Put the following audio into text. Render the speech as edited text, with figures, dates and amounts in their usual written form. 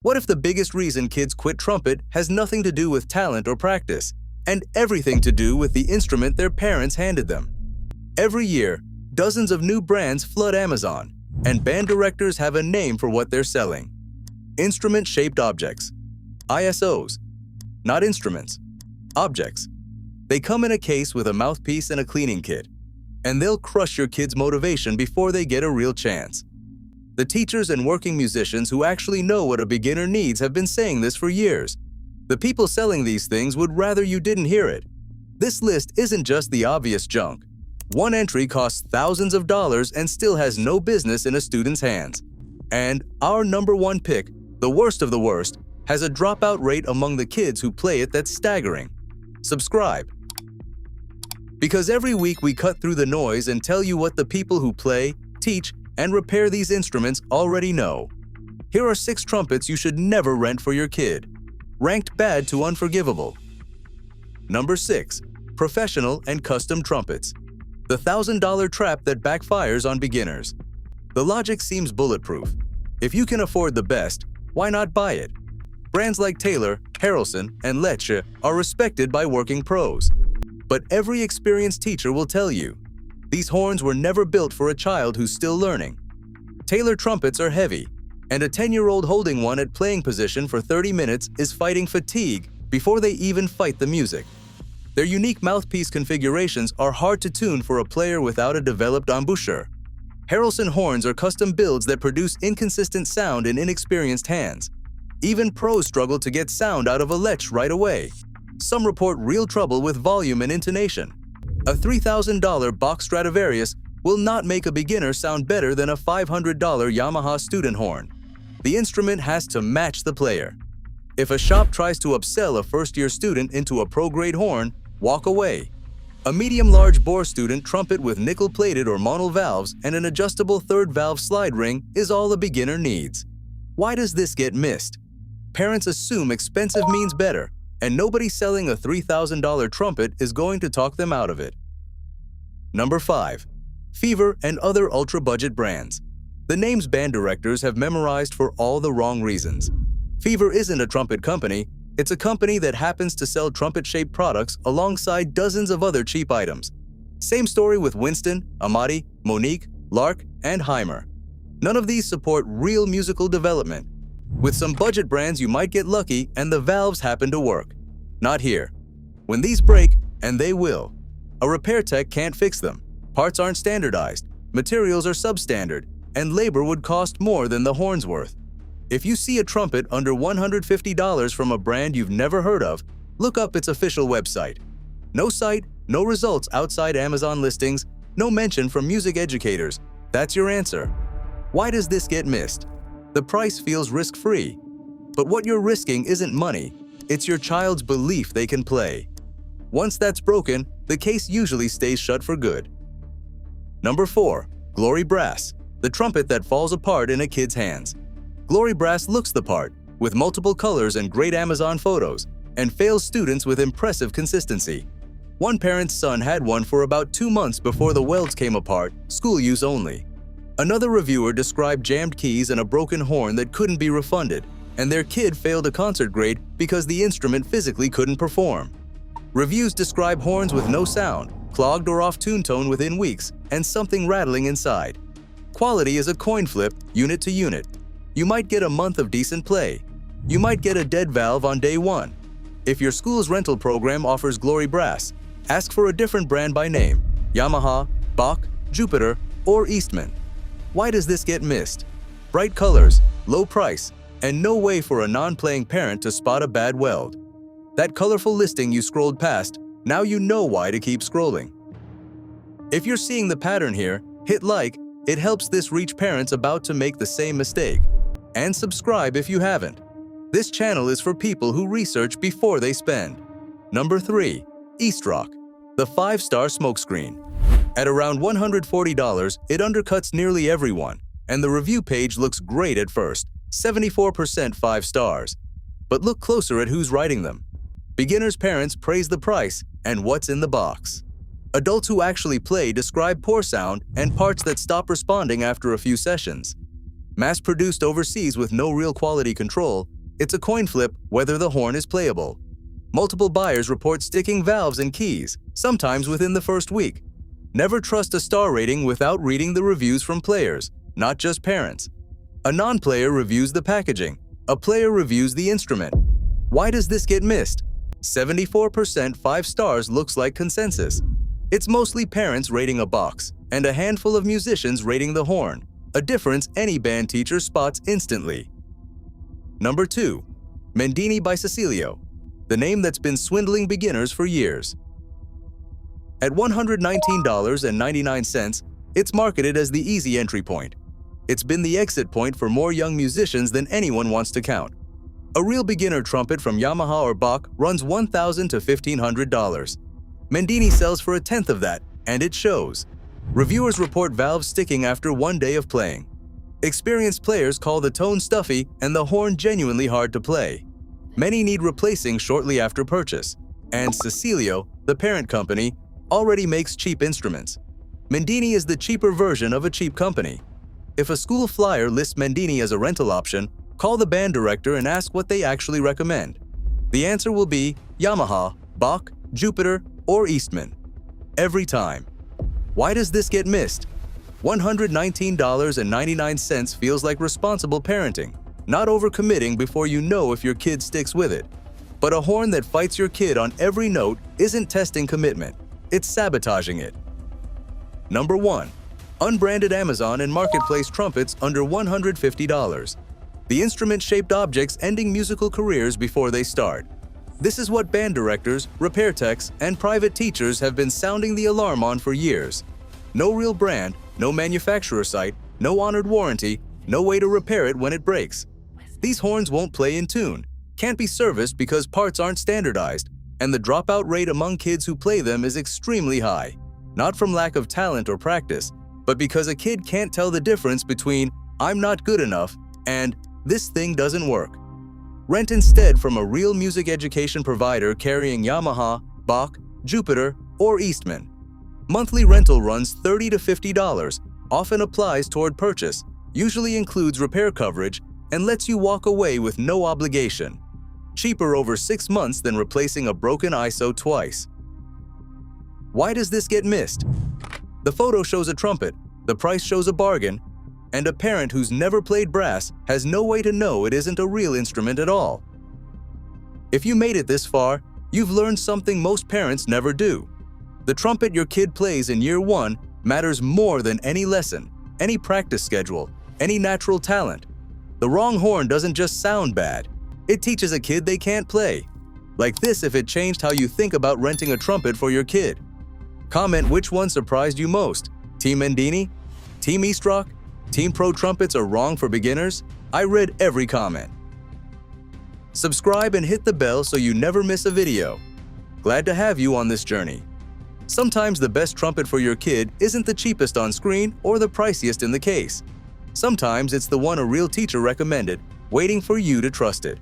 What if the biggest reason kids quit trumpet has nothing to do with talent or practice, and everything to do with the instrument their parents handed them? Every year, dozens of new brands flood Amazon, and band directors have a name for what they're selling. Instrument-shaped objects. ISOs. Not instruments. Objects. They come in a case with a mouthpiece and a cleaning kit, and they'll crush your kids' motivation before they get a real chance. The teachers and working musicians who actually know what a beginner needs have been saying this for years. The people selling these things would rather you didn't hear it. This list isn't just the obvious junk. One entry costs thousands of dollars and still has no business in a student's hands. And our number one pick, the worst of the worst, has a dropout rate among the kids who play it that's staggering. Subscribe. Because every week we cut through the noise and tell you what the people who play, teach, and repair these instruments already know. Here are 6 trumpets you should never rent for your kid. Ranked bad to unforgivable. Number 6. Professional and custom trumpets. The $1,000 trap that backfires on beginners. The logic seems bulletproof. If you can afford the best, why not buy it? Brands like Taylor, Harrelson, and Lecce are respected by working pros. But every experienced teacher will tell you, these horns were never built for a child who's still learning. Taylor trumpets are heavy, and a 10-year-old holding one at playing position for 30 minutes is fighting fatigue before they even fight the music. Their unique mouthpiece configurations are hard to tune for a player without a developed embouchure. Harrelson horns are custom builds that produce inconsistent sound in inexperienced hands. Even pros struggle to get sound out of a Lecce right away. Some report real trouble with volume and intonation. A $3,000 Bach Stradivarius will not make a beginner sound better than a $500 Yamaha student horn. The instrument has to match the player. If a shop tries to upsell a first-year student into a pro-grade horn, walk away. A medium-large bore student trumpet with nickel-plated or mono valves and an adjustable third-valve slide ring is all a beginner needs. Why does this get missed? Parents assume expensive means better, and nobody selling a $3,000 trumpet is going to talk them out of it. Number 5. Fever and other ultra-budget brands. The names band directors have memorized for all the wrong reasons. Fever isn't a trumpet company, it's a company that happens to sell trumpet-shaped products alongside dozens of other cheap items. Same story with Winston, Amati, Monique, Lark, and Heimer. None of these support real musical development. With some budget brands you might get lucky and the valves happen to work. Not here. When these break, and they will, a repair tech can't fix them. Parts aren't standardized, materials are substandard, and labor would cost more than the horn's worth. If you see a trumpet under $150 from a brand you've never heard of, look up its official website. No site, no results outside Amazon listings, no mention from music educators. That's your answer. Why does this get missed? The price feels risk-free. But what you're risking isn't money, it's your child's belief they can play. Once that's broken, the case usually stays shut for good. Number 4. Glory Brass, the trumpet that falls apart in a kid's hands. Glory Brass looks the part, with multiple colors and great Amazon photos, and fails students with impressive consistency. One parent's son had one for about 2 months before the welds came apart, school use only. Another reviewer described jammed keys and a broken horn that couldn't be refunded, and their kid failed a concert grade because the instrument physically couldn't perform. Reviews describe horns with no sound, clogged or off tune tone within weeks, and something rattling inside. Quality is a coin flip, unit to unit. You might get a month of decent play. You might get a dead valve on day 1. If your school's rental program offers Glory Brass, ask for a different brand by name: Yamaha, Bach, Jupiter, or Eastman. Why does this get missed? Bright colors, low price, and no way for a non-playing parent to spot a bad weld. That colorful listing you scrolled past, now you know why to keep scrolling. If you're seeing the pattern here, hit like. It helps this reach parents about to make the same mistake. And subscribe if you haven't. This channel is for people who research before they spend. Number 3. Eastrock, the 5-star smokescreen. At around $140, it undercuts nearly everyone, and the review page looks great at first, 74% 5 stars. But look closer at who's writing them. Beginners' parents praise the price and what's in the box. Adults who actually play describe poor sound and parts that stop responding after a few sessions. Mass-produced overseas with no real quality control, it's a coin flip whether the horn is playable. Multiple buyers report sticking valves and keys, sometimes within the first week. Never trust a star rating without reading the reviews from players, not just parents. A non-player reviews the packaging. A player reviews the instrument. Why does this get missed? 74% 5 stars looks like consensus. It's mostly parents rating a box, and a handful of musicians rating the horn, a difference any band teacher spots instantly. Number 2. Mendini by Cecilio, the name that's been swindling beginners for years. At $119.99, it's marketed as the easy entry point. It's been the exit point for more young musicians than anyone wants to count. A real beginner trumpet from Yamaha or Bach runs $1,000 to $1,500. Mendini sells for 1/10 of that, and it shows. Reviewers report valves sticking after 1 day of playing. Experienced players call the tone stuffy and the horn genuinely hard to play. Many need replacing shortly after purchase, and Cecilio, the parent company, already makes cheap instruments. Mendini is the cheaper version of a cheap company. If a school flyer lists Mendini as a rental option, call the band director and ask what they actually recommend. The answer will be Yamaha, Bach, Jupiter, or Eastman. Every time. Why does this get missed? $119.99 feels like responsible parenting, not overcommitting before you know if your kid sticks with it. But a horn that fights your kid on every note isn't testing commitment, it's sabotaging it. Number 1. Unbranded Amazon and Marketplace trumpets under $150. The instrument-shaped objects ending musical careers before they start. This is what band directors, repair techs, and private teachers have been sounding the alarm on for years. No real brand, no manufacturer site, no honored warranty, no way to repair it when it breaks. These horns won't play in tune, can't be serviced because parts aren't standardized, and the dropout rate among kids who play them is extremely high. Not from lack of talent or practice, but because a kid can't tell the difference between "I'm not good enough" and "this thing doesn't work." Rent instead from a real music education provider carrying Yamaha, Bach, Jupiter, or Eastman. Monthly rental runs $30 to $50, often applies toward purchase, usually includes repair coverage, and lets you walk away with no obligation. Cheaper over 6 months than replacing a broken ISO twice. Why does this get missed? The photo shows a trumpet, the price shows a bargain, and a parent who's never played brass has no way to know it isn't a real instrument at all. If you made it this far, you've learned something most parents never do. The trumpet your kid plays in year 1 matters more than any lesson, any practice schedule, any natural talent. The wrong horn doesn't just sound bad, it teaches a kid they can't play. Like this if it changed how you think about renting a trumpet for your kid. Comment which one surprised you most. Team Mendini? Team Eastrock? Team Pro Trumpets are wrong for beginners? I read every comment. Subscribe and hit the bell so you never miss a video. Glad to have you on this journey. Sometimes the best trumpet for your kid isn't the cheapest on screen or the priciest in the case. Sometimes it's the one a real teacher recommended, waiting for you to trust it.